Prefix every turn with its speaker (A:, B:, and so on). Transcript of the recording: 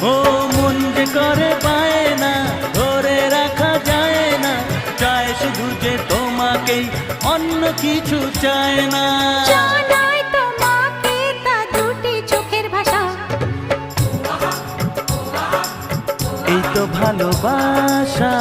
A: ও মন যে করে পায় না, ধরে রাখা যায় না, চায় শুধু যে তোমাকেই, অন্য কিছু চায় না।
B: জানাই তোমাকে তা দুটি চোখের ভাষা,
A: এই তো ভালোবাসা।